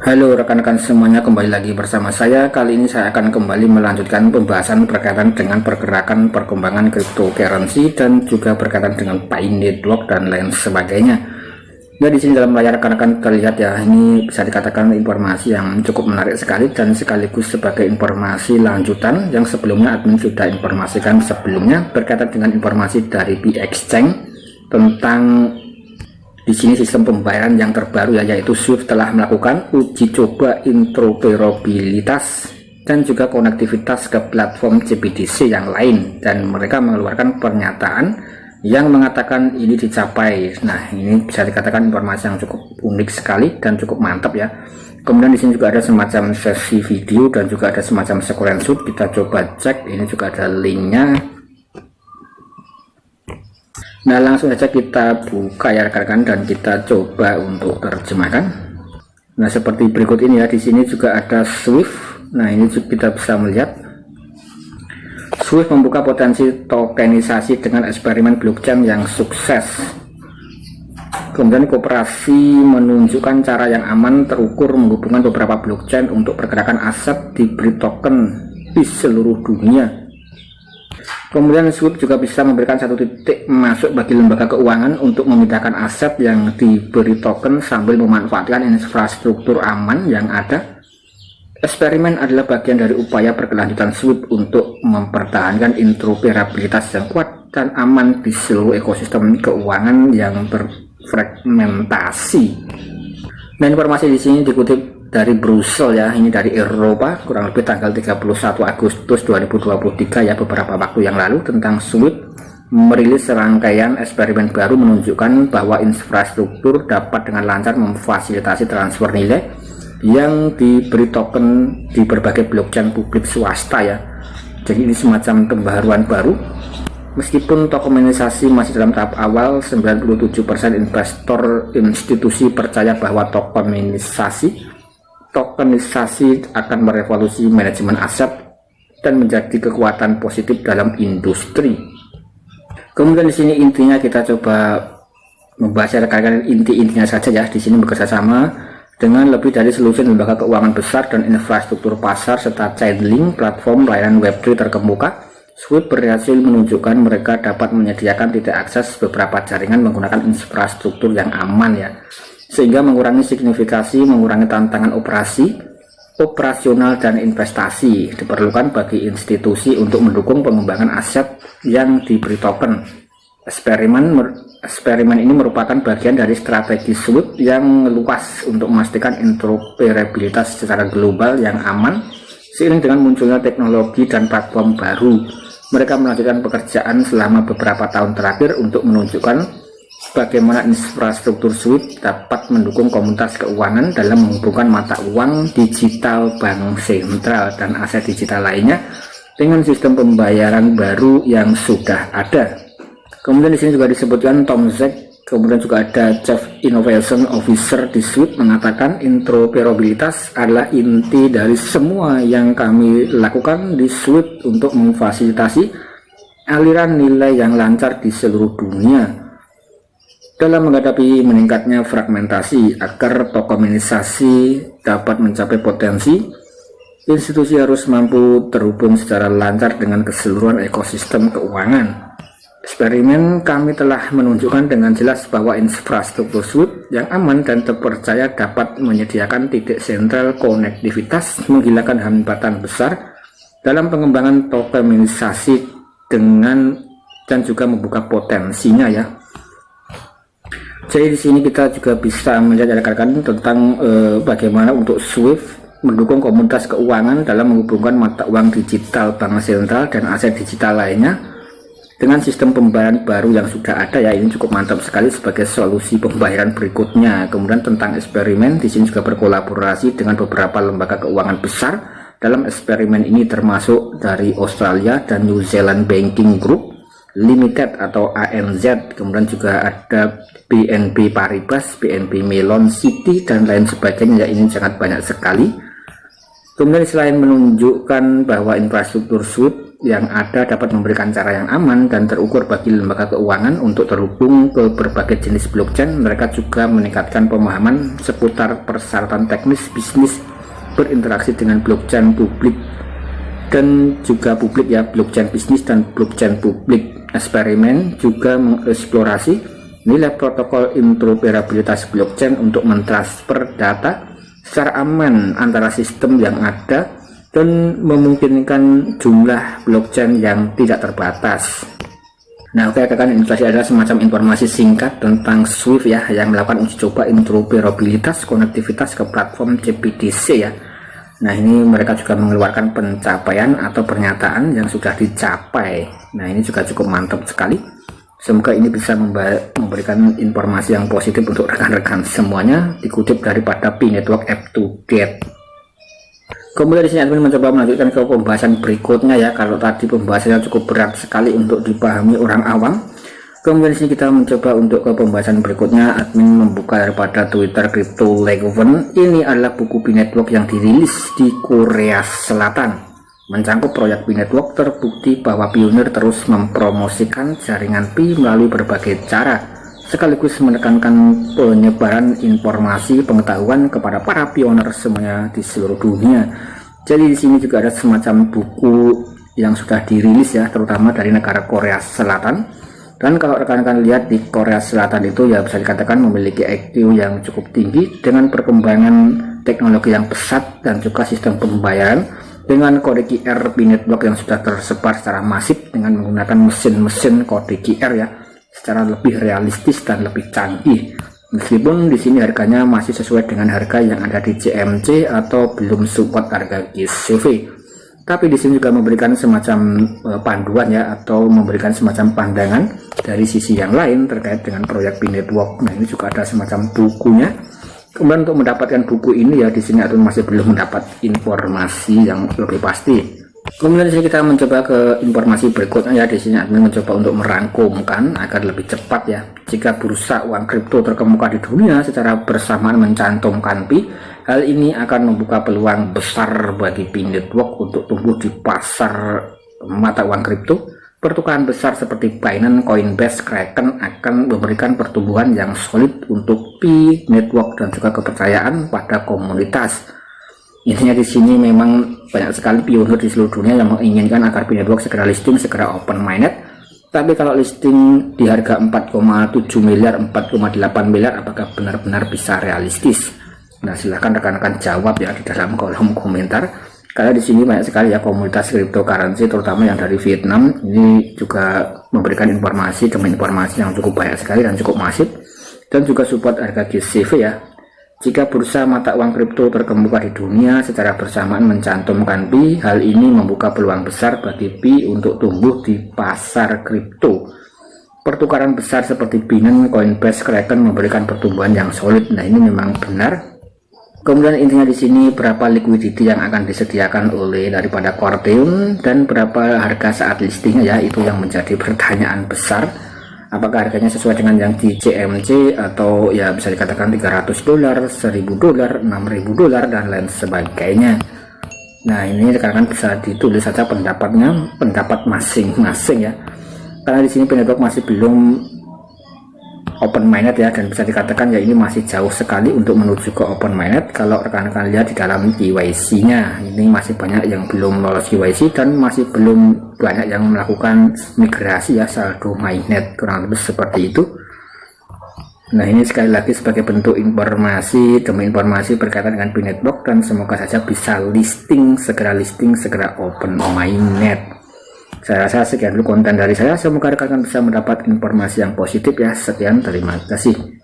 Halo rekan-rekan semuanya, kembali lagi bersama saya. Kali ini saya akan kembali melanjutkan pembahasan berkaitan dengan pergerakan perkembangan cryptocurrency dan juga berkaitan dengan Pi Network dan lain sebagainya. Ya, di sini dalam layar rekan-rekan terlihat ya, ini bisa dikatakan informasi yang cukup menarik sekali dan sekaligus sebagai informasi lanjutan yang sebelumnya admin sudah informasikan sebelumnya berkaitan dengan informasi dari P-Exchange tentang di sini sistem pembayaran yang terbaru ya, yaitu SWIFT telah melakukan uji coba interoperabilitas dan juga konektivitas ke platform CBDC yang lain, dan mereka mengeluarkan pernyataan yang mengatakan ini dicapai. Nah, ini bisa dikatakan informasi yang cukup unik sekali dan cukup mantap ya. Kemudian di sini juga ada semacam sesi video dan juga ada semacam screenshot. Kita coba cek, ini juga ada linknya. Nah, langsung saja kita buka ya rekan-rekan dan kita coba untuk terjemahkan. Nah, seperti berikut ini ya. Di sini juga ada SWIFT. Nah, ini kita bisa melihat SWIFT membuka potensi tokenisasi dengan eksperimen blockchain yang sukses. Kemudian kooperasi menunjukkan cara yang aman terukur menghubungkan beberapa blockchain untuk pergerakan aset diberi token di seluruh dunia. Kemudian SWIFT juga bisa memberikan satu titik masuk bagi lembaga keuangan untuk memindahkan aset yang diberi token sambil memanfaatkan infrastruktur aman yang ada. Eksperimen adalah bagian dari upaya berkelanjutan SWIFT untuk mempertahankan interoperabilitas yang kuat dan aman di seluruh ekosistem keuangan yang berfragmentasi. Nah, informasi di sini dikutip dari Brussels ya, ini dari Eropa, kurang lebih tanggal 31 Agustus 2023 ya, beberapa waktu yang lalu, tentang SWIFT merilis serangkaian eksperimen baru menunjukkan bahwa infrastruktur dapat dengan lancar memfasilitasi transfer nilai yang diberi token di berbagai blockchain publik swasta ya. Jadi ini semacam pembaharuan baru. Meskipun tokenisasi masih dalam tahap awal, 97% investor institusi percaya bahwa tokenisasi akan merevolusi manajemen aset dan menjadi kekuatan positif dalam industri. Kemudian di sini intinya kita coba membahas rekan-rekan intinya saja ya. Di sini bekerja sama dengan lebih dari selusin lembaga keuangan besar dan infrastruktur pasar serta Chainlink, platform layanan Web3 terkemuka. SWIFT berhasil menunjukkan mereka dapat menyediakan titik akses beberapa jaringan menggunakan infrastruktur yang aman ya, sehingga mengurangi signifikasi, mengurangi tantangan operasional dan investasi diperlukan bagi institusi untuk mendukung pengembangan aset yang diberi token. Eksperimen ini merupakan bagian dari strategi SWIFT yang luas untuk memastikan interoperabilitas secara global yang aman. Seiring dengan munculnya teknologi dan platform baru, mereka melanjutkan pekerjaan selama beberapa tahun terakhir untuk menunjukkan bagaimana infrastruktur SWIFT dapat mendukung komunitas keuangan dalam menghubungkan mata uang digital bank sentral dan aset digital lainnya dengan sistem pembayaran baru yang sudah ada. Kemudian di sini juga disebutkan Tom Zack, kemudian juga ada Chief Innovation Officer di SWIFT, mengatakan interoperabilitas adalah inti dari semua yang kami lakukan di SWIFT untuk memfasilitasi aliran nilai yang lancar di seluruh dunia. Dalam menghadapi meningkatnya fragmentasi, agar tokenisasi dapat mencapai potensi, institusi harus mampu terhubung secara lancar dengan keseluruhan ekosistem keuangan. Eksperimen kami telah menunjukkan dengan jelas bahwa infrastruktur SWIFT yang aman dan terpercaya dapat menyediakan titik sentral konektivitas, menghilangkan hambatan besar dalam pengembangan tokenisasi dan juga membuka potensinya ya. Jadi di sini kita juga bisa melihat rekan-rekan tentang bagaimana untuk SWIFT mendukung komunitas keuangan dalam menghubungkan mata uang digital bank sentral dan aset digital lainnya dengan sistem pembayaran baru yang sudah ada ya. Ini cukup mantap sekali sebagai solusi pembayaran berikutnya. Kemudian tentang eksperimen, di sini juga berkolaborasi dengan beberapa lembaga keuangan besar dalam eksperimen ini, termasuk dari Australia dan New Zealand Banking Group Limited atau ANZ, kemudian juga ada BNP Paribas, BNP Mellon City dan lain sebagainya ya. Ini sangat banyak sekali. Kemudian selain menunjukkan bahwa infrastruktur SWIFT yang ada dapat memberikan cara yang aman dan terukur bagi lembaga keuangan untuk terhubung ke berbagai jenis blockchain, mereka juga meningkatkan pemahaman seputar persyaratan teknis bisnis berinteraksi dengan blockchain publik dan juga publik ya, blockchain bisnis dan blockchain publik. Eksperimen juga mengeksplorasi nilai protokol interoperabilitas blockchain untuk mentransfer data secara aman antara sistem yang ada dan memungkinkan jumlah blockchain yang tidak terbatas. Nah, oke, rekan, ini adalah semacam informasi singkat tentang SWIFT ya, yang melakukan uji coba interoperabilitas konektivitas ke platform CBDC ya. Nah, ini mereka juga mengeluarkan pencapaian atau pernyataan yang sudah dicapai. Nah, ini juga cukup mantap sekali. Semoga ini bisa memberikan informasi yang positif untuk rekan-rekan semuanya, dikutip daripada P-Network Up to Date. Kemudian di sini admin mencoba melanjutkan ke pembahasan berikutnya ya. Kalau tadi pembahasannya cukup berat sekali untuk dipahami orang awam, kemudian di sini kita mencoba untuk ke pembahasan berikutnya. Admin membuka daripada Twitter Crypto Legoven. Ini adalah buku P-Network yang dirilis di Korea Selatan. Mencangkup proyek P-Network, terbukti bahwa pionir terus mempromosikan jaringan Pi melalui berbagai cara, sekaligus menekankan penyebaran informasi pengetahuan kepada para pionir semuanya di seluruh dunia. Jadi di sini juga ada semacam buku yang sudah dirilis ya, terutama dari negara Korea Selatan. Dan kalau rekan-rekan lihat di Korea Selatan itu ya bisa dikatakan memiliki IQ yang cukup tinggi dengan perkembangan teknologi yang pesat dan juga sistem pembayaran dengan kode QR P-Network yang sudah tersebar secara masif dengan menggunakan mesin-mesin kode QR ya, secara lebih realistis dan lebih canggih. Meskipun di sini harganya masih sesuai dengan harga yang ada di CMC atau belum support harga GCV. Tapi di sini juga memberikan semacam panduan ya, atau memberikan semacam pandangan dari sisi yang lain terkait dengan proyek P-Network. Nah, ini juga ada semacam bukunya. Kemudian untuk mendapatkan buku ini ya, di sini aku masih belum mendapat informasi yang lebih pasti. Kemudian di sini kita mencoba ke informasi berikutnya ya. Di sini admin mencoba untuk merangkumkan agar lebih cepat ya. Jika bursa uang kripto terkemuka di dunia secara bersamaan mencantumkan Pi, hal ini akan membuka peluang besar bagi P-Network untuk tumbuh di pasar mata uang kripto. Pertukaran besar seperti Binance, Coinbase, Kraken akan memberikan pertumbuhan yang solid untuk P-Network dan juga kepercayaan pada komunitas. Intinya di sini memang banyak sekali pionir di seluruh dunia yang menginginkan agar P-Network segera listing, segera open mainnet. Tapi kalau listing di harga 4,7 miliar, 4,8 miliar, apakah benar-benar bisa realistis? Nah, silahkan rekan-rekan jawab ya di dalam kolom komentar. Karena di sini banyak sekali ya komunitas cryptocurrency, terutama yang dari Vietnam, ini juga memberikan informasi demi informasi yang cukup banyak sekali dan cukup masif, dan juga support harga GCV ya. Jika bursa mata uang kripto terkemuka di dunia secara bersamaan mencantumkan Pi, hal ini membuka peluang besar bagi Pi untuk tumbuh di pasar kripto. Pertukaran besar seperti Binance, Coinbase, Kraken memberikan pertumbuhan yang solid. Nah, ini memang benar. Kemudian intinya di sini berapa liquidity yang akan disediakan oleh daripada Corteum dan berapa harga saat listingnya ya, itu yang menjadi pertanyaan besar. Apakah harganya sesuai dengan yang di CMC atau ya bisa dikatakan $300, $1000, $6000, dan lain sebagainya. Nah, ini rekan-rekan bisa ditulis saja pendapatnya, pendapat masing-masing ya. Karena di sini P-Network masih belum open mainnet ya, dan bisa dikatakan ya ini masih jauh sekali untuk menuju ke open mainnet. Kalau rekan-rekan lihat di dalam KYC nya ini masih banyak yang belum lolos KYC dan masih belum banyak yang melakukan migrasi ya, saldo mainnet, kurang lebih seperti itu. Nah, ini sekali lagi sebagai bentuk informasi demi informasi berkaitan dengan P-Network, dan semoga saja bisa listing, segera open mainnet. Saya rasa sekian dulu konten dari saya, semoga rekan-rekan bisa mendapat informasi yang positif ya. Sekian, terima kasih.